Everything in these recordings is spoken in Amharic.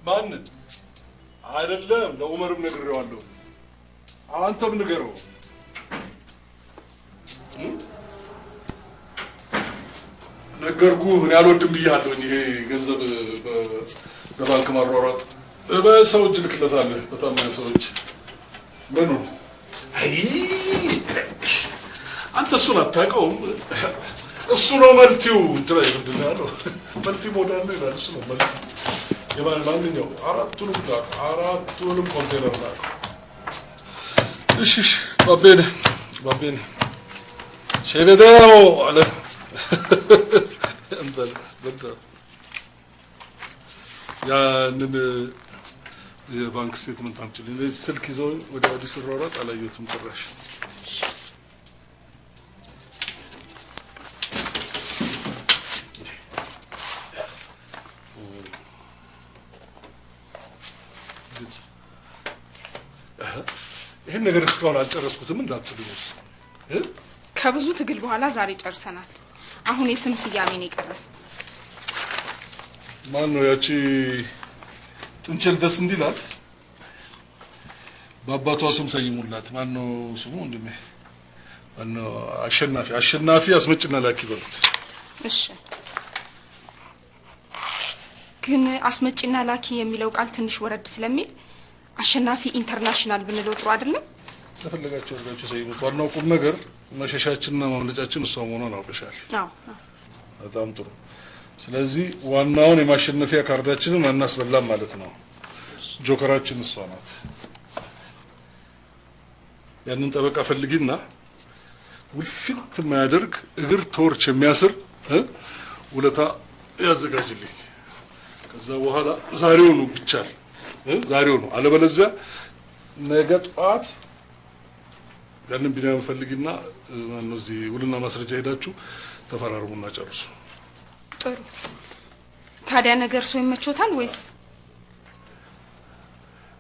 ማንን አይደለም ለኡመርም ነግሬዋለሁ አንተም ንገረው ነገርኩ እኔ አልወድም ብያለሁ ይሄ ገንዘብ በባንክ ማሯሯጥ በሰው እጅ ልክለታለህ በታማኝ ሰዎች ምኑ አይ አንተ እሱን አታውቀውም እሱ ነው መልቲው እንትላይ ምንድነው ያለው መልቲ ሞዳል ነው ይላል እሱ ነው መልቲ የማንኛው አራቱንም ኮንቴነር ነው እሺ ባቤን ሸበዳው አለ እንደ በቃ ያንን የባንክ ስቴትመንት አምጪልኝ ስልክ ይዘው ወደ አዲስ ሮራት አላየሁትም ጭራሽ ይሄን ነገር እስካሁን አልጨረስኩትም እንዳትሉስ ከብዙ ትግል በኋላ ዛሬ ጨርሰናል አሁን የስም ስያሜ ነው የቀረው ማን ነው ያቺ ጥንቸል ደስ እንዲላት በአባቷ ስም ሰይሙላት ማን ነው ስሙ እንደኔ ማን ነው አሸናፊ አስመጭና ላኪ በሉት እሺ ግን አስመጭና ላኪ የሚለው ቃል ትንሽ ወረድ ስለሚል አሸናፊ ኢንተርናሽናል ብንለው ጥሩ አይደለም ተፈልጋቸው አድርጋችሁ ሰይሙት ዋናው ቁም ነገር መሸሻችንና ማምለጫችን እሷ መሆኗን አውቀሻል አዎ በጣም ጥሩ ስለዚህ ዋናውን የማሸነፊያ ካርዳችንን እናስበላም ማለት ነው ጆከራችን እሷ ናት ያንን ጠበቃ ፈልጊና ውልፊት ማያደርግ እግር ቶርች የሚያስር ውለታ ያዘጋጅልኝ ከዛ በኋላ ዛሬው ነው ብቻል ዛሬው ነው አለበለዚያ ነገ ጧት ያንን ቢናም ፈልጊና ማነው እዚህ ውልና ማስረጃ ሄዳችሁ ተፈራርሙና ጨርሱ ጥሩ ታዲያ ነገር ሰው ይመቾታል ወይስ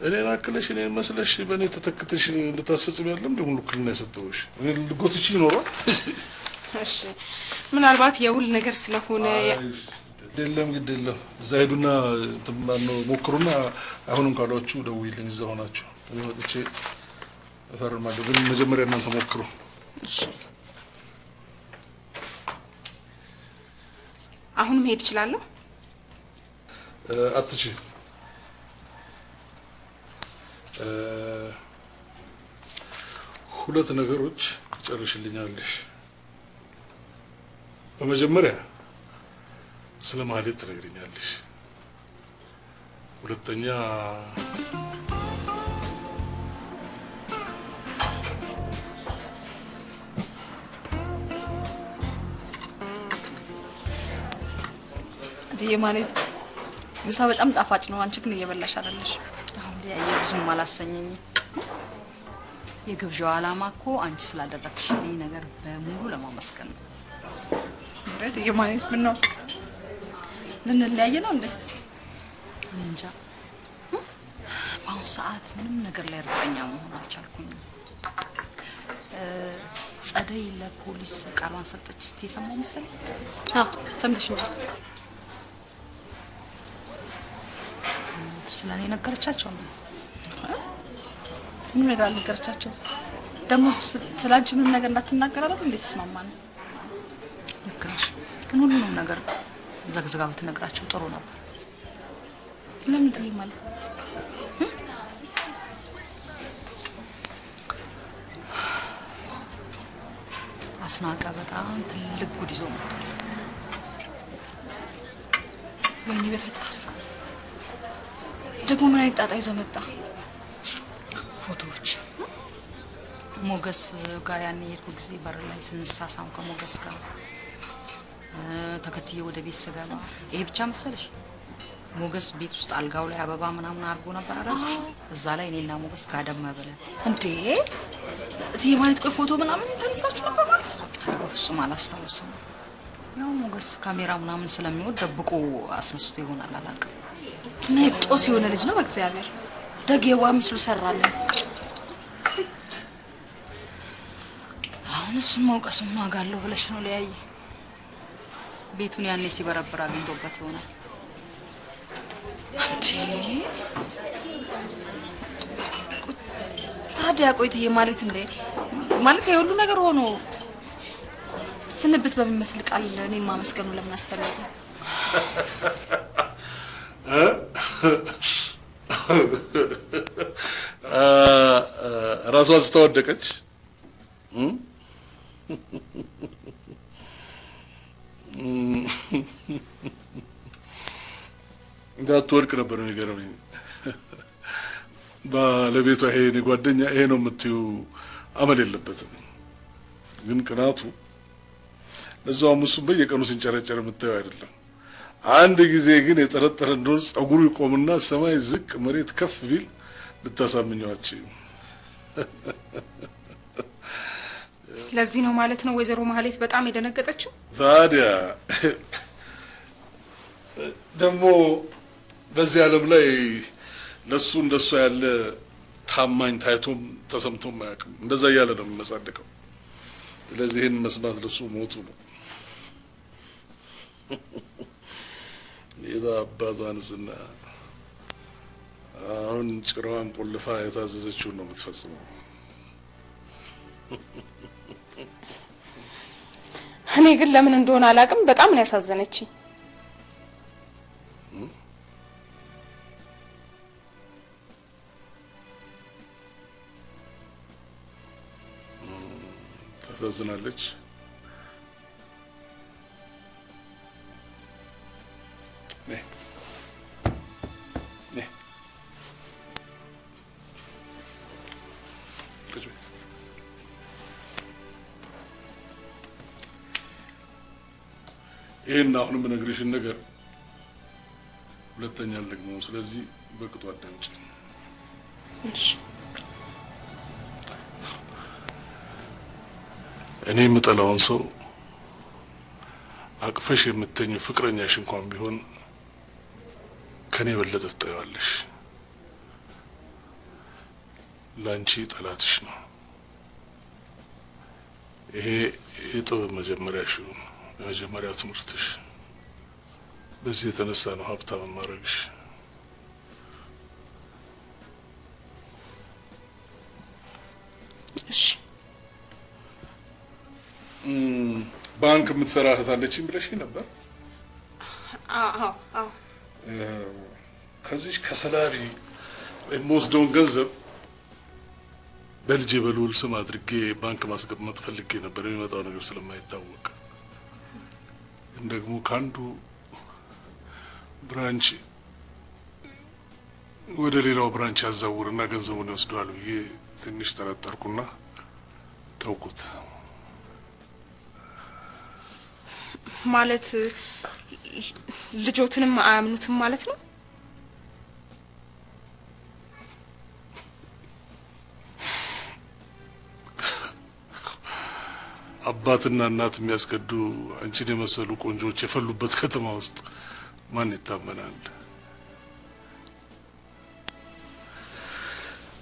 እኔ ናክለሽ እኔ መስለሽ በእኔ ተተክተሽ እንድታስፈጽም ያለም ደሞ ልኩልና ያሰጠውሽ እኔ ልጎትሽ ይኖራል እሺ ምናልባት የውል ነገር ስለሆነ ደለም ግደለም ዛይዱና ተማነው ሞክሩና አሁንም ካሏችሁ ደውይልኝ እዛ ሆናችሁ እኔ ወጥቼ ፈርማለሁ ግን መጀመሪያ እናንተ ሞክሩ እሺ አሁን መሄድ ይችላል አትቺ ሁለት ነገሮች ጨርሽልኛለሽ በመጀመሪያ ስለማህሌት ትነግሪኛለሽ ሁለተኛ ማለት ምሳ በጣም ጣፋጭ ነው አንቺ ግን እየበላሽ አይደለሽ አሁን ያየ ብዙም አላሰኘኝ የግብዣው አላማ እኮ አንቺ ስላደረክሽልኝ ነገር በሙሉ ለማመስገን ነው ማለት የማለት ምን ነው ልንለያየ ነው እንዴ እንጃ በአሁን ሰዓት ምንም ነገር ላይ እርግጠኛ መሆን አልቻልኩኝም ጸደይ ለፖሊስ ቃሏን ሰጠች እስቲ የሰማው መሰለኝ ሰምተሽኛል ስለኔ ነገርቻቸው ነው ምን ነገር ነገርቻቸው ደሞ ስላንቺ ምን ነገር እንዳትናገር አለ እንዴ ተስማማን ልክነሽ ግን ሁሉንም ነገር ዘግዝጋ ብትነግራቸው ጥሩ ነበር ለምን ትይማለ አስናቀ በጣም ትልቅ ጉድ ይዞ መጥቷል ወይኔ በፈጣሪ ደግሞ ምን አይነት ጣጣ ይዞ መጣ ፎቶዎች ሞገስ ጋር ያኔ የሄድኩ ጊዜ በር ላይ ስንሳሳም ከሞገስ ጋር ተከትዬ ወደ ቤት ስገባ ይሄ ብቻ መሰለሽ ሞገስ ቤት ውስጥ አልጋው ላይ አበባ ምናምን አርጎ ነበር አይደል እዛ ላይ እኔና ሞገስ ጋደም ብለን እንዴ እዚህ ማለት ቆይ ፎቶ ምናምን ተነሳችሁ ነበር ማለት እሱም አላስታውስም ያው ሞገስ ካሜራ ምናምን ስለሚወድ ደብቆ አስነስቶ ይሆናል አላውቅም ነጦስ የሆነ ልጅ ነው በእግዚአብሔር ደገዋ ምስሉ ሰራለን አሁን እሱም ሞገስም ማጋለው ብለሽ ነው ለያይ ቤቱን ያኔ ሲበረብር አግኝቶበት ይሆናል ታዲያ ቆይትዬ ማለት እንዴ ማለት የሁሉ ነገር ሆኖ ስንብት በሚመስል ቃል እኔን ማመስገኑ ለምን አስፈለገ? ራሷ ስተወደቀች እንዳትወድቅ ነበር የሚገርመኝ። ባለቤቷ ይሄ እኔ ጓደኛ ይሄ ነው የምትይው አመል የለበትም፣ ግን ቅናቱ ለዛውም እሱም በየቀኑ ሲንጨረጨር የምታየው አይደለም። አንድ ጊዜ ግን የጠረጠረ እንደሆነ ጸጉሩ ይቆምና ሰማይ ዝቅ መሬት ከፍ ቢል ልታሳምኘዋችሁ። ለዚህ ነው ማለት ነው ወይዘሮ ማህሌት በጣም የደነገጠችው። ታዲያ ደግሞ በዚህ ዓለም ላይ ለሱ እንደሱ ያለ ታማኝ ታይቶም ተሰምቶም ማያውቅም። እንደዛ እያለ ነው የሚመጻደቀው። ስለዚህ ይህን መስማት ለሱ ሞቱ ነው። የዳ አባቷንስና አሁን ጭራዋን ቆልፋ የታዘዘችውን ነው የምትፈጽመው። እኔ ግን ለምን እንደሆነ አላውቅም በጣም ነው ያሳዘነችኝ። ታሳዝናለች። ይሄን አሁንም ነግርሽን ነገር ሁለተኛ አልደግመው። ስለዚህ በቅጡ አዳምጪ። እሺ። እኔ የምጠላውን ሰው አቅፈሽ የምትተኝ ፍቅረኛሽ እንኳን ቢሆን ከኔ በለጠ ትጠያለሽ። ላንቺ ጠላትሽ ነው። ይሄ የጥበብ መጀመሪያሽ ነው፣ የመጀመሪያ ትምህርትሽ። በዚህ የተነሳ ነው ሀብታም ማረግሽ። እሺ። ባንክ የምትሰራ እህት አለችኝ ብለሽኝ ነበር? አዎ። ከዚህ ከሰላሪ የምወስደውን ገንዘብ በልጄ በልውል ስም አድርጌ ባንክ ማስቀመጥ ፈልጌ ነበር፣ የሚመጣው ነገር ስለማይታወቅ። ግን ደግሞ ካንዱ ብራንች ወደ ሌላው ብራንች ያዛውርና ገንዘቡን ይወስደዋል ብዬ ትንሽ ተረጠርኩና ተውኩት። ማለት ልጆትንም አያምኑትም ማለት ነው? አባትና እናት የሚያስከዱ አንቺን የመሰሉ ቆንጆች የፈሉበት ከተማ ውስጥ ማን ይታመናል?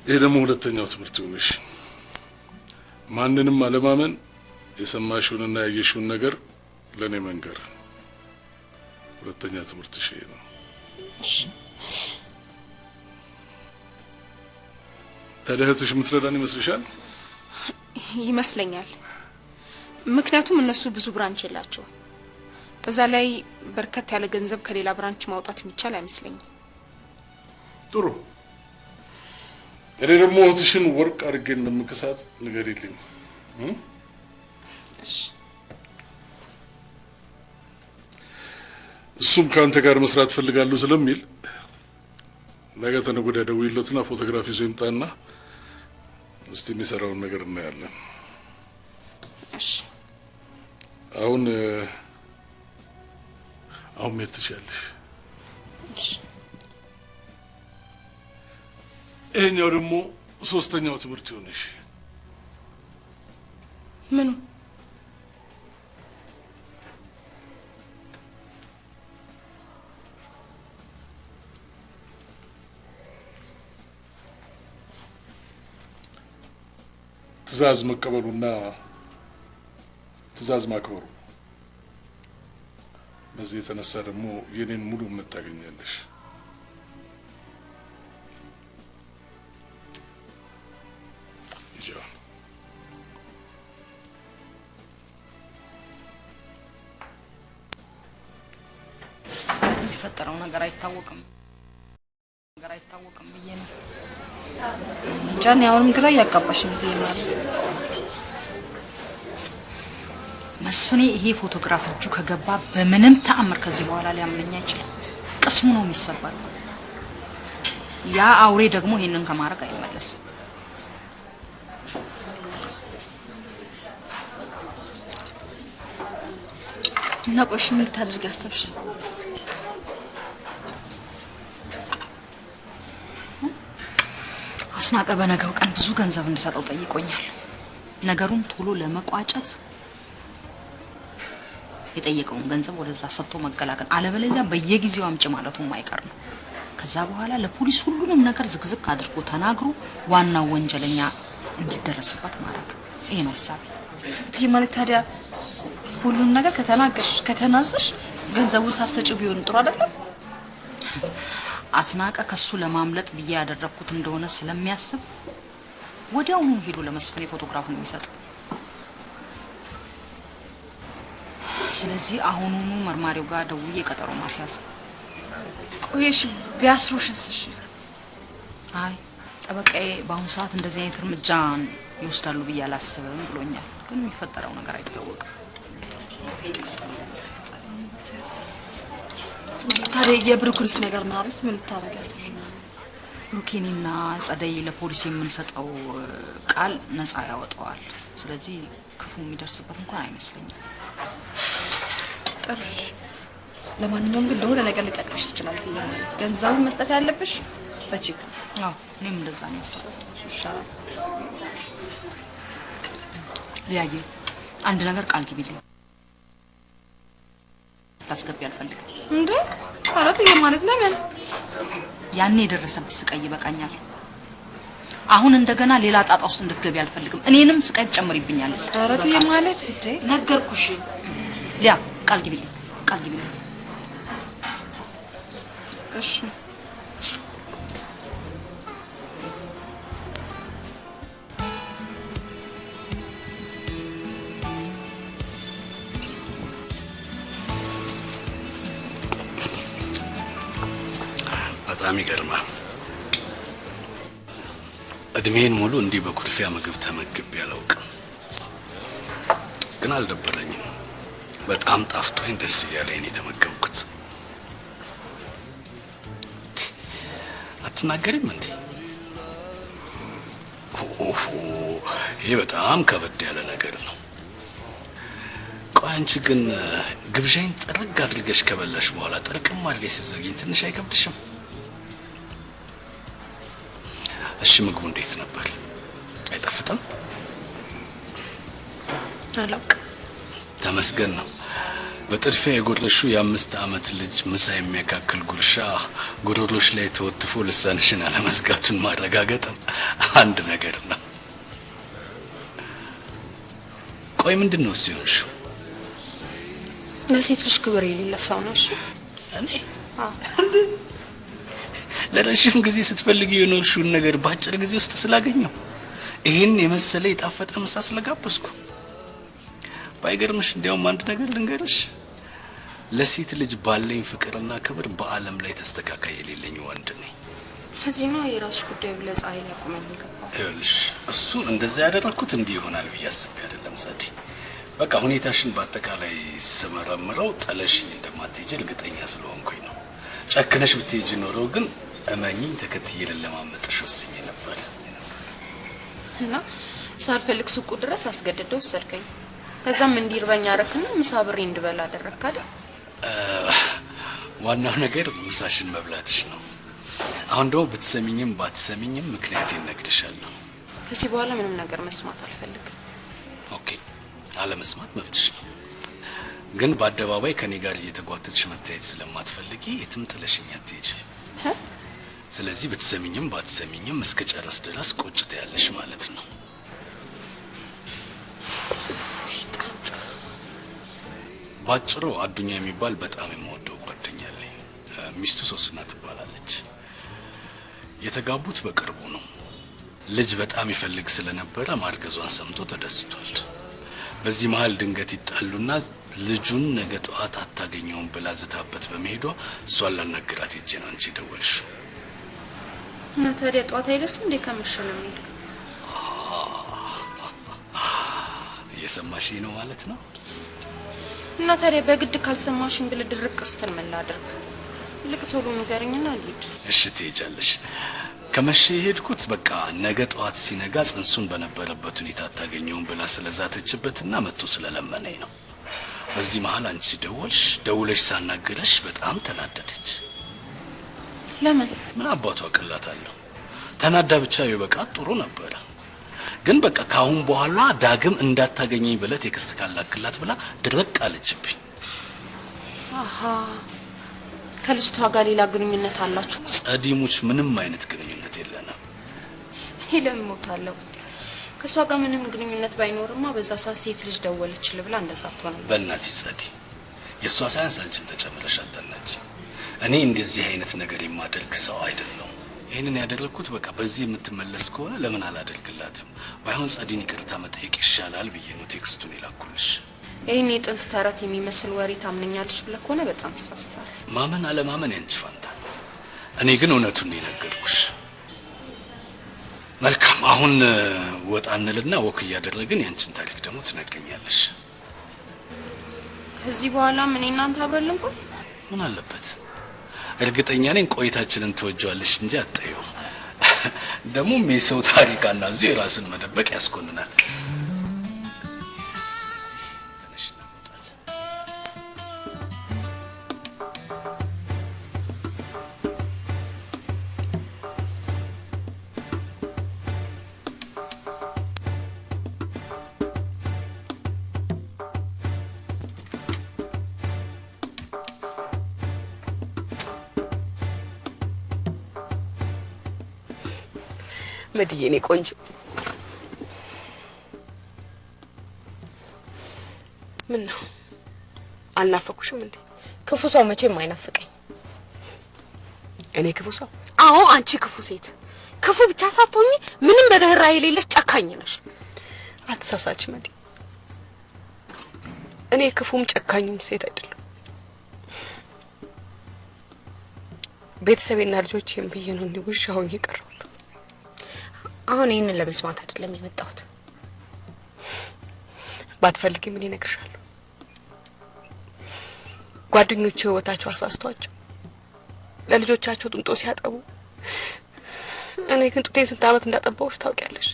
ይሄ ደግሞ ሁለተኛው ትምህርት ይሆንሽ። ማንንም አለማመን፣ የሰማሽውንና ያየሽውን ነገር ለኔ መንገር። ሁለተኛ ትምህርትሽ ይሄ ነው። እሺ። ታዲያ እህትሽ የምትረዳን ይመስልሻል? ይመስለኛል። ምክንያቱም እነሱ ብዙ ብራንች የላቸው። በዛ ላይ በርከት ያለ ገንዘብ ከሌላ ብራንች ማውጣት የሚቻል አይመስለኝም። ጥሩ። እኔ ደግሞ እህትሽን ወርቅ አድርጌ እንደምከሳት ንገሪልኝ። እሺ። እሱም ከአንተ ጋር መስራት ፈልጋለሁ ስለሚል ነገ ተነገ ወዲያ ደውይለትና ፎቶግራፍ ይዞ ይምጣና እስቲ የሚሰራውን ነገር እናያለን። እሺ። አሁን መሄድ ትችያለሽ። እሺ። ይሄኛው ደግሞ ሶስተኛው ትምህርት ይሆንሽ። ምኑ? ትእዛዝ መቀበሉና ትእዛዝ ማክበሩ። በዚህ የተነሳ ደግሞ የኔን ሙሉ እምነት ታገኛለሽ። የሚፈጠረው ነገር አይታወቅም ብዬ ነው። ጃኒ አሁንም ግራ ያጋባሽ ነው ማለት መስፍኔ ይሄ ፎቶግራፍ እጁ ከገባ በምንም ተአምር ከዚህ በኋላ ሊያምነኝ አይችልም። ቅስሙ ነው የሚሰበረው። ያ አውሬ ደግሞ ይሄንን ከማድረግ አይመለስም። እና ቆሽ ምን ልታደርጊ አሰብሽ? አስናቀ በነገው ቀን ብዙ ገንዘብ እንድሰጠው ጠይቆኛል። ነገሩን ቶሎ ለመቋጨት የጠየቀውን ገንዘብ ወደዛ ሰጥቶ መገላገል፣ አለበለዚያ በየጊዜው አምጪ ማለቱ የማይቀር ነው። ከዛ በኋላ ለፖሊስ ሁሉንም ነገር ዝግዝግ አድርጎ ተናግሮ ዋናው ወንጀለኛ እንዲደረስበት ማድረግ። ይሄ ነው ሐሳቤ። እትዬ ማለት ታዲያ ሁሉን ነገር ከተናገርሽ ከተናዘሽ ገንዘቡን ሳሰጪው ቢሆን ጥሩ አይደለም? አስናቀ ከሱ ለማምለጥ ብዬ ያደረኩት እንደሆነ ስለሚያስብ ወዲያውኑ ሄዶ ለመስፍኔ ፎቶግራፉን የሚሰጥ። ስለዚህ አሁኑኑ መርማሪው ጋር ደውዬ ቀጠሮ ማስያዝ። ቆየሽ ቢያስሩሽስ? እሺ አይ ጠበቃዬ በአሁኑ ሰዓት እንደዚህ አይነት እርምጃ ይወስዳሉ ብዬ አላስብም ብሎኛል። ግን የሚፈጠረው ነገር አይታወቅም። ታዲያ የብሩክንስ ነገር ማለት ምን ልታረግ ያሰብሽ? ብሩኬኒና ጸደይ ለፖሊስ የምንሰጠው ቃል ነፃ ያወጣዋል። ስለዚህ ክፉ የሚደርስበት እንኳን አይመስለኝም። ጥሩ። ለማንኛውም ግን ለሆነ ነገር ሊጠቅምሽ ይችላል። ትዬ ማለት ገንዘቡን መስጠት ያለብሽ በቼክ። አዎ እኔም እንደዛ ነው ያሰብኩት። ይሻላል። ሊያየ አንድ ነገር ቃል ግቢልኝ። ታስገቢ አልፈልግም። እንዴ ኧረ ትዬ ማለት ለምን? ያኔ የደረሰብሽ ስቃይ ይበቃኛል። አሁን እንደገና ሌላ ጣጣ ውስጥ እንድትገቢ አልፈልግም። እኔንም ስቃይ ትጨምሪብኛለሽ። ኧረ ትዬ ማለት እንዴ ነገርኩሽ። ሊያ ቃል ግቢልኝ፣ ቃል ግቢልኝ። እሺ በጣም ይገርማል። እድሜን ሙሉ እንዲህ በኩርፊያ ምግብ ተመግቤ አላውቅም። ግን አልደበረኝም። በጣም ጣፍጦኝ ደስ እያለኝ የተመገብኩት። አትናገሪም እንዴ? ኦሆ ይሄ በጣም ከበድ ያለ ነገር ነው። ቆይ አንቺ ግን ግብዣይን ጥርግ አድርገሽ ከበላሽ በኋላ ጥርቅም አድርገሽ ስትዘጊኝ ትንሽ አይከብድሽም? እሺ ምግቡ እንዴት ነበር? አይጣፍጥም? አላውቅም። ተመስገን ነው። በጥድፊያ የጎረሹ የ5 ዓመት ልጅ ምሳ የሚያካክል ጉርሻ ጉሮሮሽ ላይ ተወጥፎ ልሳንሽን አለመስጋቱን ማረጋገጥም አንድ ነገር ነው። ቆይ ምንድነው ሲሆንሽ? ለሴት ልጅ ክብር የሌለ ሰው ነው። እሺ እኔ ለረጅም ጊዜ ስትፈልጊ የኖርሽውን ነገር በአጭር ጊዜ ውስጥ ስላገኘው ይሄን የመሰለ የጣፈጠ ምሳ ስለጋበዝኩ ባይገርምሽ እንዲያውም አንድ ነገር ልንገርሽ፣ ለሴት ልጅ ባለኝ ፍቅርና ክብር በአለም ላይ ተስተካካይ የሌለኝ ወንድ ነኝ። እዚህ ነው የራስሽ ጉዳይ ብለህ ፀሐይ ላይ ቆመን ገባው። ይኸውልሽ እሱ እንደዛ ያደረኩት እንዲህ ይሆናል ብዬ አስቤ አይደለም ጸዲ። በቃ ሁኔታሽን በአጠቃላይ ስመረምረው ጠለሽኝ እንደማትሄጂ እርግጠኛ ስለሆንኩኝ ነው። ጨክነሽ ብትሄጂ ኖሮ ግን እመኚኝ ተከትዬ ለማመጥሽ ወስኜ ነበር። እና ሳልፈልግ ሱቁ ድረስ አስገድደው ወሰድከኝ። ከዛም እንዲርበኛ አረክና ምሳ ብሬ እንድበላ አደረግክ አይደል? ዋናው ነገር ምሳሽን መብላትሽ ነው። አሁን ደግሞ ብትሰሚኝም ባትሰሚኝም ምክንያቴን እነግርሻለሁ። ከዚህ በኋላ ምንም ነገር መስማት አልፈልግም። ኦኬ፣ አለመስማት መብትሽ ነው። ግን በአደባባይ ከኔ ጋር እየተጓተትሽ መታየት ስለማትፈልጊ የትም ጥለሽኝ አትሄጂም። ስለዚህ ብትሰሚኝም ባትሰሚኝም እስከ ጨረስ ድረስ ቁጭት ያለሽ ማለት ነው። ባጭሩ አዱኛ የሚባል በጣም የምወደው ጓደኛ አለኝ። ሚስቱ ሶስና ትባላለች። የተጋቡት በቅርቡ ነው። ልጅ በጣም ይፈልግ ስለነበረ ማርገዟን ሰምቶ ተደስቷል። በዚህ መሃል ድንገት ይጣሉና ልጁን ነገ ጠዋት አታገኘውም ብላ ዝታበት በመሄዷ እሷን ላናገራት ሄጄ ነው አንቺ ደወልሽ። እና ታዲያ ጧት አይደርስም እንዴ ከመሸ ነው የሚሄድ? እየሰማሽኝ ነው ማለት ነው? እና ታዲያ በግድ ካልሰማሽኝ ብለ ድርቅ ስትል ምን ላድርግ? ልክ ቶሎ ንገረኝና ልሂድ። እሺ ትሄጃለሽ። ከመሸ ሄድኩት በቃ ነገ ጧት ሲነጋ ጽንሱን በነበረበት ሁኔታ አታገኘውም ብላ ስለዛተችበትና መጥቶ ስለለመነኝ ነው። በዚህ መሃል አንቺ ደውለሽ ሳናገረሽ በጣም ተናደደች። ለምን? ምን አባቷ አቅላታለሁ። ተናዳ ብቻ ይበቃ ጥሩ ነበር። ግን በቃ ካሁን በኋላ ዳግም እንዳታገኘኝ ብለ ቴክስት ካላክላት ብላ ድርቅ አለችብኝ። አሃ ከልጅቷ ጋር ሌላ ግንኙነት አላችሁ? ጸዲሙች ምንም አይነት ግንኙነት የለንም። ይለም ሞታለው። ከሷ ጋር ምንም ግንኙነት ባይኖርማ በዛ ሰዓት ሴት ልጅ ደወለችልህ ብላ እንደዛ አትሆነ። በእናትሽ ጸዲ የሷ ሳይንስ አንቺን ተጨምረሽ አታናች። እኔ እንደዚህ አይነት ነገር የማደርግ ሰው አይደለም። ይሄንን ያደረኩት በቃ በዚህ የምትመለስ ከሆነ ለምን አላደርግላትም? ባይሆን ጸዲን ይቅርታ መጠየቅ ይሻላል ብዬ ነው ቴክስቱን ይላኩልሽ። ይሄን የጥንት ተረት የሚመስል ወሬ ታምነኛለሽ ብለህ ከሆነ በጣም ተሳስተሃል። ማመን አለማመን ያንቺ ፋንታ። እኔ ግን እውነቱን ነው የነገርኩሽ። መልካም አሁን ወጣ እንልና ወክ እያደረግን ያንቺን ታሪክ ደግሞ ትነግሪኛለሽ። ከዚህ በኋላ ምን እናንተ አብረን ልንቆይ? ምን አለበት? እርግጠኛ ነኝ ቆይታችንን ትወጃለሽ እንጂ አጣየው። ደግሞ የሰው ታሪክ አናዙ የራስን መደበቅ ያስኮንናል። መድዬኔ ቆንጆ ምን ነው አልናፈኩሽም እንዴ? ክፉ ሰው መቼም አይናፍቀኝ። እኔ ክፉ ሰው? አዎ አንቺ ክፉ ሴት። ክፉ ብቻ ሳትሆኚ ምንም በርህራሄ የሌለሽ ጨካኝ ነሽ። አትሳሳች መዲ። እኔ ክፉም ጨካኝም ሴት አይደለም። ቤተሰቤና ልጆቼም ብዬ ነው እንዲህ ውሻ ሆኜ የቀረሁት። አሁን ይሄንን ለመስማት አይደለም የመጣሁት። ባትፈልጊ ምን ይነግርሻለሁ? ጓደኞቼ ህይወታቸው አሳስቷቸው ለልጆቻቸው ጥንጦ ሲያጠቡ፣ እኔ ግን ጡቴን ስንት ዓመት እንዳጠባሁሽ ታውቂያለሽ?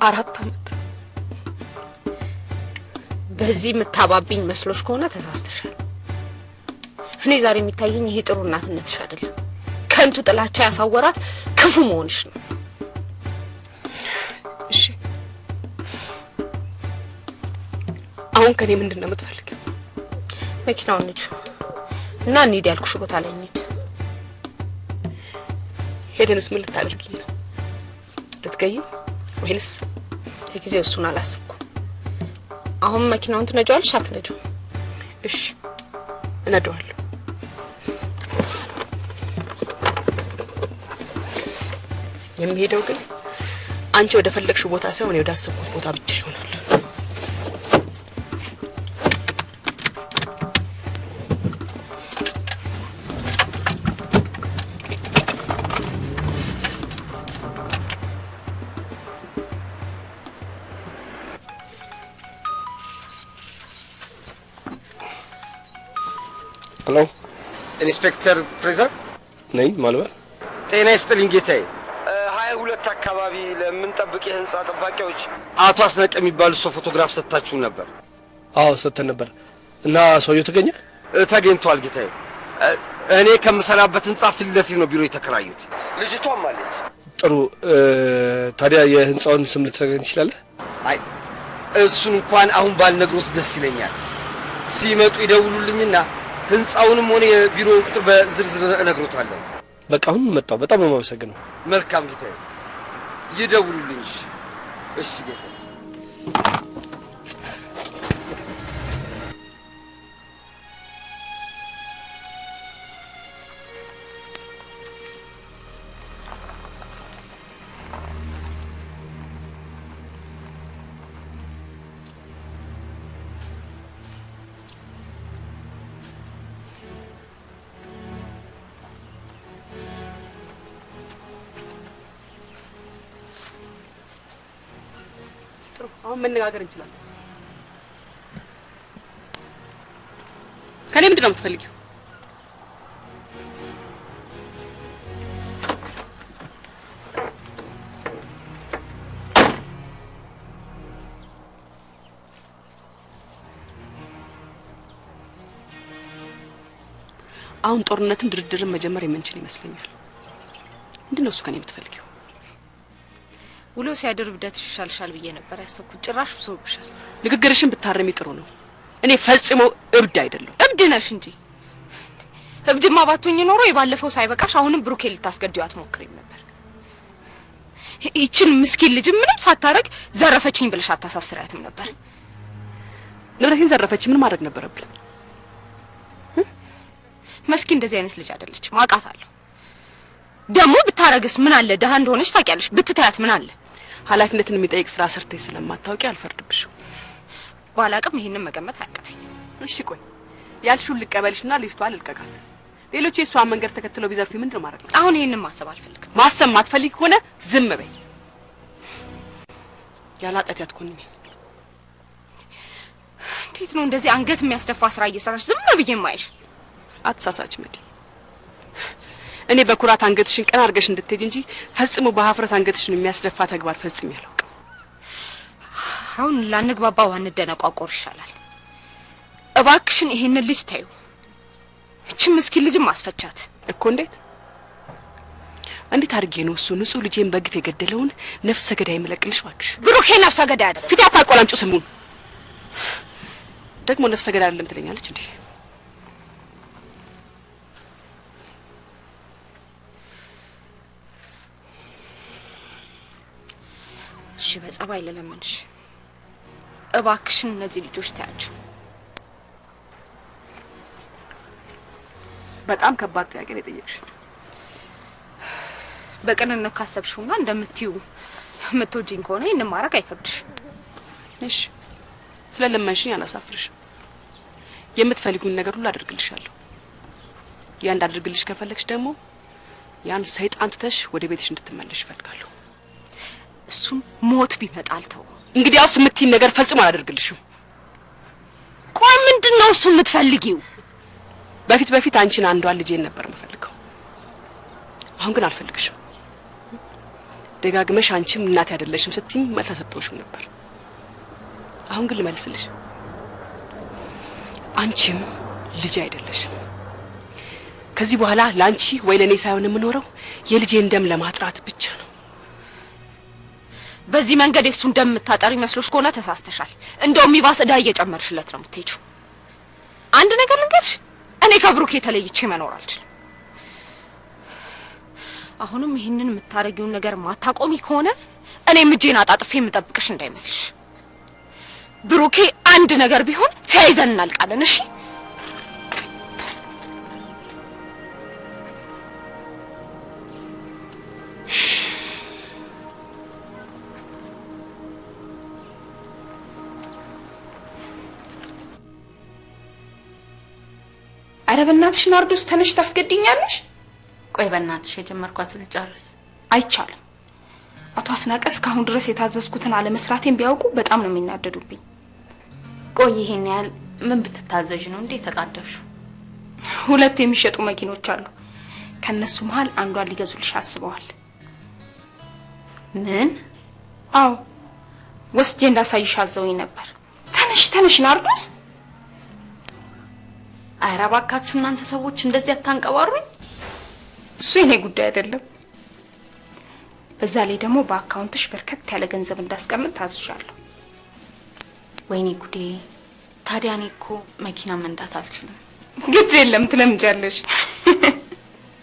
4 ዓመት። በዚህ ምታባብኝ መስሎሽ ከሆነ ተሳስተሻል። እኔ ዛሬ የሚታየኝ ይሄ ጥሩ እናትነትሽ አይደለም፣ ከንቱ ጥላቻ ያሳወራት ክፉ መሆንሽ ነው። እሺ አሁን ከኔ ምንድነው የምትፈልጊው? መኪናውን ልጅ እና እንሂድ ያልኩሽ ቦታ ላይ እንሂድ። ሄደንስ ምን ልታደርጊኝ ነው? ልትገይ ወይንስ? ለጊዜው እሱን አላሰብኩም። አሁን መኪናውን ትነጂዋለሽ አትነጂው? እሺ እነዳዋለሁ። የሚሄደው ግን አንቺ ወደ ፈለግሽው ቦታ ሳይሆን ወደ አሰብኩት ቦታ ብቻ ይሆናል። ሄሎ ኢንስፔክተር ፕሬዘር ነኝ። ማልበል ጤና ይስጥልኝ ጌታዬ። 22 አካባቢ ለምንጠብቅ የህንጻ ጠባቂዎች አቶ አስነቀ የሚባሉ ሰው ፎቶግራፍ ሰጥታችሁ ነበር። አዎ ሰጥተን ነበር። እና ሰውየው ተገኘ? ተገኝቷል ጌታዬ። እኔ ከምሰራበት ህንጻ ፊት ለፊት ነው ቢሮ የተከራዩት። ልጅቷም አለች። ጥሩ። ታዲያ የህንጻውን ስም ልትነግረኝ ትችላለህ? አይ እሱን እንኳን አሁን ባልነግሮት ደስ ይለኛል። ሲመጡ ይደውሉልኝና ህንጻውንም ሆነ የቢሮውን ቁጥር በዝርዝር እነግሮታለሁ። በቃ አሁን መጣው። በጣም ነው የማመሰግነው። መልካም ጌታዬ፣ ይደውሉልኝ። እሺ ጌታዬ። አሁን መነጋገር እንችላለን። ከኔ ምንድነው የምትፈልጊው? አሁን ጦርነትም ድርድርም መጀመር የምንችል ይመስለኛል። ምንድነው እሱ ከኔ የምትፈልጊው? ውሎ ሲያድር ብደት ይሻልሻል ብዬ ነበር ያሰብኩት። ጭራሽ ብሶብሻል። ንግግርሽን ብታረሚ ጥሩ ነው። እኔ ፈጽሞ እብድ አይደለም። እብድ ነሽ እንጂ። እብድማ ባትሆኚ ኖሮ የባለፈው ሳይበቃሽ አሁንም ብሩኬ ልታስገድዩ አትሞክሪም ነበር። ይችን ምስኪን ልጅ ምንም ሳታረግ ዘረፈችኝ ብለሽ አታሳስሪያትም ነበር። ንብረቴን ዘረፈች ምን ማድረግ ነበረብኝ? መስኪ እንደዚህ አይነት ልጅ አይደለችም፣ አውቃታለሁ። ደግሞ ብታረግስ ምን አለ? ደሃ እንደሆነች ታውቂያለሽ። ብትታያት ምን አለ? ኃላፊነትን የሚጠይቅ ስራ ሰርተሽ ስለማታውቂ አልፈርድብሽም። ባላቅም ይሄንን መገመት አያቅተኝ። እሺ ቆይ ያልሽውን ልቀበልሽና ልጅቷን ልልቀቃት። ሌሎች የሷን መንገድ ተከትለው ቢዘርፉ ምንድነው ማድረግ? አሁን ይሄንን ማሰብ አልፈልግም። ማሰብ ማትፈልጊ ከሆነ ዝም በይ። ያላጣት ያትኮንኝ። እንዴት ነው እንደዚህ አንገት የሚያስደፋ ስራ እየሰራሽ ዝም ብዬ ማይሽ? አትሳሳች መዲ። እኔ በኩራት አንገትሽን ቀና አርገሽ እንድትሄጂ እንጂ ፈጽሞ በሀፍረት አንገትሽን የሚያስደፋ ተግባር ፈጽም ያላውቅም። አሁን ላንግባባው አንደነቋቆር ይሻላል። እባክሽን ይሄንን ልጅ ታዩ። እቺ ምስኪን ልጅም አስፈቻት እኮ። እንዴት አድርጌ ነው እሱ ንጹህ ልጄን በግፍ የገደለውን ነፍሰ ገዳይ መለቅልሽ? ባክሽ ብሩኬ ነፍሰ ገዳይ አይደል? ፊት አታቆላምጪው ስሙን። ደግሞ ነፍሰ ገዳይ አይደለም ትለኛለች እንዴ? እሺ በጸባይ ለለምንሽ እባክሽን እነዚህ ልጆች ታያቸው። በጣም ከባድ ጥያቄ ነው የጠየቅሽ። በቅንነት ካሰብሽውና እንደምትዩ የምትወጂኝ ከሆነ ይሄን ማድረግ አይከብድሽ። እሺ ስለለመንሽኝ አላሳፍርሽም። የምትፈልጊውን ነገር ሁሉ አድርግልሻለሁ። ያን እንዳድርግልሽ ከፈለግሽ ደግሞ ያን ሰይጣን ትተሽ ወደ ቤትሽ እንድትመለሽ እፈልጋለሁ። እሱም ሞት ቢመጣል ተው። እንግዲያውስ የምትይኝ ነገር ፈጽሞ አላደርግልሽም። ቆይ ምንድነው እሱ የምትፈልጊው? በፊት አንቺን አንዷን ልጄን ነበር የምፈልገው። አሁን ግን አልፈልግሽም። ደጋግመሽ አንቺም እናት አይደለሽም ስትይኝ መልስ ሰጠውሽም ነበር። አሁን ግን ልመልስልሽ፣ አንቺም ልጅ አይደለሽም። ከዚህ በኋላ ላንቺ ወይ ለኔ ሳይሆን የምኖረው የልጄን ደም ለማጥራት ብቻ ነው። በዚህ መንገድ እሱ እንደምታጠሪ መስሎሽ ከሆነ ተሳስተሻል። እንደውም ይባስ ዕዳ እየጨመርሽለት ነው የምትሄጂው። አንድ ነገር ልንገርሽ፣ እኔ ከብሩኬ ተለይቼ መኖር አልችልም። አሁንም ይሄንን የምታረጊውን ነገር ማታቆሚ ከሆነ እኔ እጄን አጣጥፌ የምጠብቅሽ እንዳይመስልሽ። ብሩኬ አንድ ነገር ቢሆን ተያይዘን እናልቃለን። እሺ አረ በእናትሽ ናርዶስ ተነሽ፣ ታስገድኛለሽ። ቆይ በእናትሽ የጀመርኳት ልጨርስ። አይቻልም። አቶ አስናቀ እስካሁን ድረስ የታዘዝኩትን አለመስራቴን ቢያውቁ በጣም ነው የሚናደዱብኝ። ቆይ ይሄን ያህል ምን ብትታዘዥ ነው እንዴ ተጣደፍሽው? ሁለት የሚሸጡ መኪኖች አሉ። ከነሱ መሃል አንዷን ሊገዙልሽ አስበዋል። ምን? አዎ ወስጄ እንዳሳይሽ አዘውኝ ነበር። ተነሽ ናርዶስ። ኧረ እባካችሁ እናንተ ሰዎች እንደዚህ አታንቀባሩኝ። እሱ የኔ ጉዳይ አይደለም። በዛ ላይ ደግሞ በአካውንትሽ በርከት ያለ ገንዘብ እንዳስቀምጥ ታዝዣለሁ። ወይኔ ጉዴ! ታዲያ እኔ እኮ መኪና መንዳት አልችልም። ግድ የለም ትለምጃለሽ።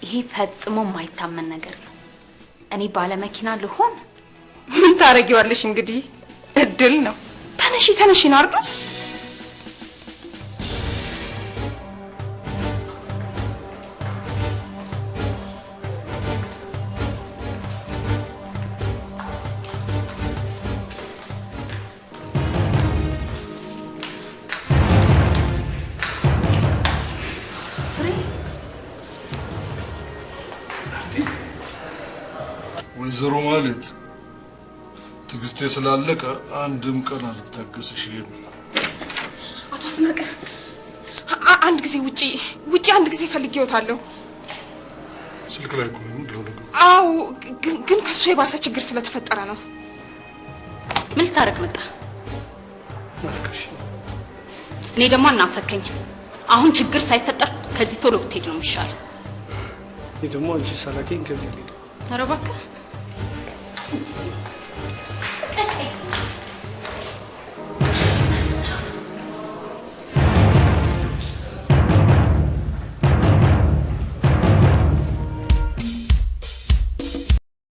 ይሄ ፈጽሞ የማይታመን ነገር ነው። እኔ ባለ መኪና ልሆን? ምን ታረጊዋለሽ እንግዲህ እድል ነው። ተነሽ ናርዶስ። ወይዘሮ ማለት ትግስቴ ስላለቀ አንድም ቀን አልታገስሽም። አቶ አስናቀ አንድ ጊዜ ውጪ አንድ ጊዜ ፈልጌዎታለሁ። ስልክ ላይ ቆይ ምን ሊሆን ነው? አው ግን ከሱ የባሰ ችግር ስለተፈጠረ ነው። ምን ልታረግ መጣ? ናፍቀሽ። እኔ ደግሞ አናፈከኝም። አሁን ችግር ሳይፈጠር ከዚህ ቶሎ ብትሄድ ነው የሚሻለው። ይሄ ደግሞ አንቺ ሳላከኝ ከዚህ ላይ ኧረ እባክህ